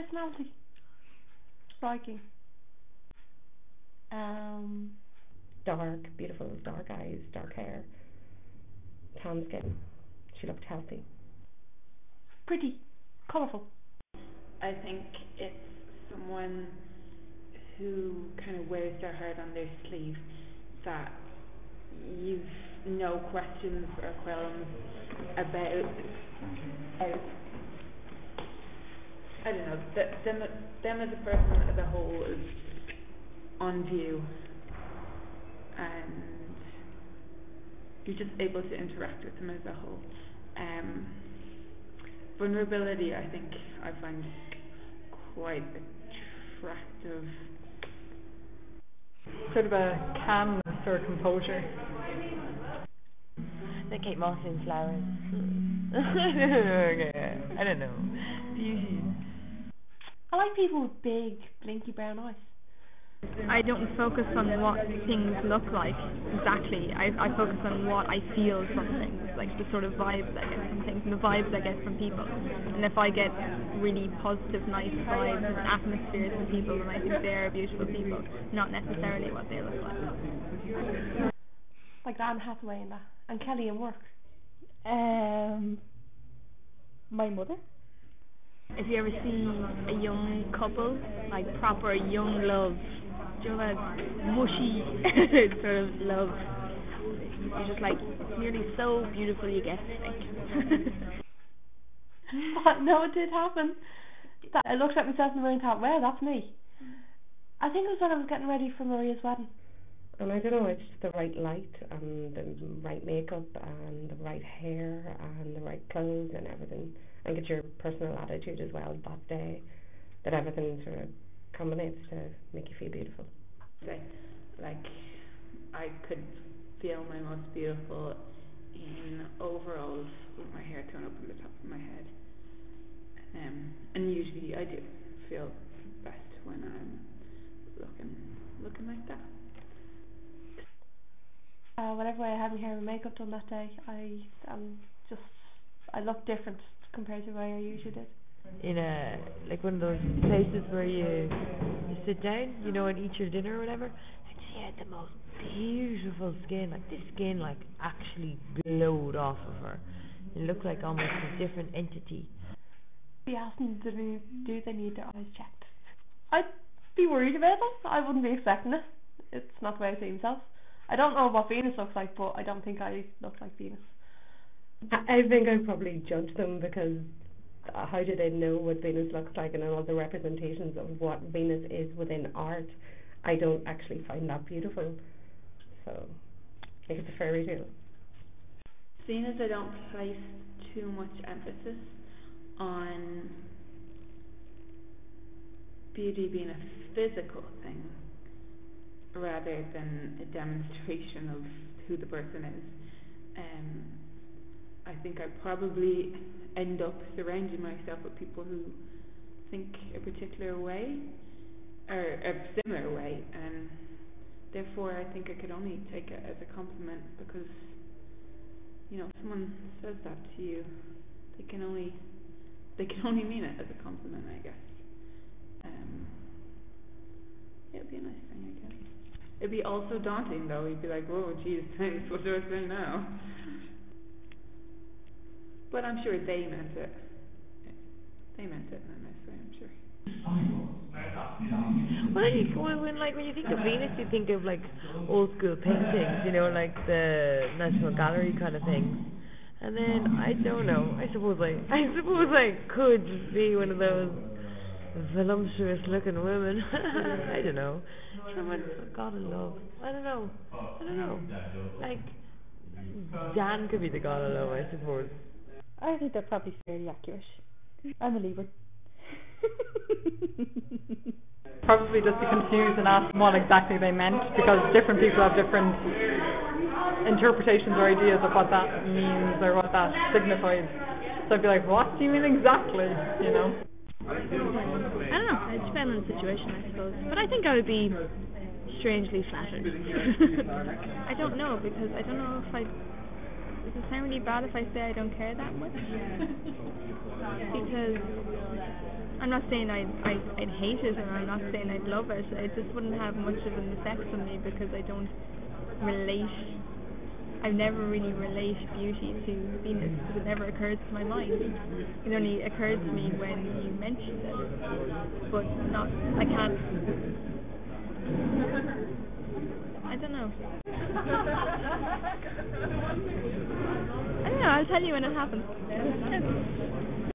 personality. Striking. Dark, beautiful, dark eyes, dark hair, tan skin. She looked healthy. Pretty. Colourful. I think it's someone who kind of wears their heart on their sleeve, that you've no questions or qualms about. I don't know, them as a person as a whole is on view, and you're just able to interact with them as a whole. Vulnerability, I think I find quite attractive. Sort of a calmness or composure. The Kate Moss in Flowers. I don't know. Beauty. I like people with big, blinky brown eyes. I don't focus on what things look like exactly. I focus on what I feel from things, like the sort of vibes I get from things and the vibes I get from people. And if I get really positive, nice vibes and atmospheres from people, then I think they're beautiful people, not necessarily what they look like. Like Anne Hathaway and that, and Kelly in Work. My mother. If you ever see a young couple, like proper young love, do you know that mushy sort of love? You're just like, nearly so beautiful you get sick. No, it did happen. I looked at myself in the mirror and thought, wow, that's me. I think it was when I was getting ready for Maria's wedding. And I don't know, it's the right light and the right makeup and the right hair and the right clothes and everything. I think it's your personal attitude as well that day, that everything sort of combines to make you feel beautiful. Like, I could feel my most beautiful in overalls with my hair thrown up on the top of my head. And usually I do feel best when I'm looking like that. Whatever way I had my hair and makeup done that day, I look different compared to the way I usually did. In like one of those places where you sit down, you know, and eat your dinner or whatever, and she had the most beautiful skin. Like this skin, like actually glowed off of her. It looked like almost a different entity. Be asking, do they need their eyes checked? I'd be worried about it. I wouldn't be expecting it. It's not the way I see myself. I don't know what Venus looks like, but I don't think I look like Venus. I think I'd probably judge them because how do they know what Venus looks like and all the representations of what Venus is within art? I don't actually find that beautiful. So I think it's a fairy tale. Seeing as I don't place too much emphasis on beauty being a physical thing rather than a demonstration of who the person is, I think I probably end up surrounding myself with people who think a particular way or a similar way, and therefore I think I could only take it as a compliment because, you know, if someone says that to you, they can only mean it as a compliment, I guess. It'd be a nice thing, I guess. It'd be also daunting though. You'd be like, whoa, geez, thanks, what do I say now? But I'm sure they meant it. They meant it in a nice way, I'm sure. Well, when you think of Venus, you think of like old school paintings, you know, like the National Gallery kind of things. And then I don't know. I suppose I could just be one of those voluptuous looking women. I don't know. Someone God of love. I don't know. Like Dan could be the God of love, I suppose. I think they're probably fairly accurate. I'm a Libra. Probably just be confused and ask them what exactly they meant, because different people have different interpretations or ideas of what that means or what that signifies. So I'd be like, what do you mean exactly? You know? I don't know. It depends on the situation, I suppose. But I think I would be strangely flattered. I don't know, because I don't know if does it sound really bad if I say I don't care that much? Because I'm not saying I'd hate it, and I'm not saying I'd love it. It just wouldn't have much of an effect on me because I don't relate. I've never really related beauty to Venus because it never occurred to my mind. It only occurred to me when you mentioned it, but not. I can't. I don't know. I don't know. I'll tell you when it happens.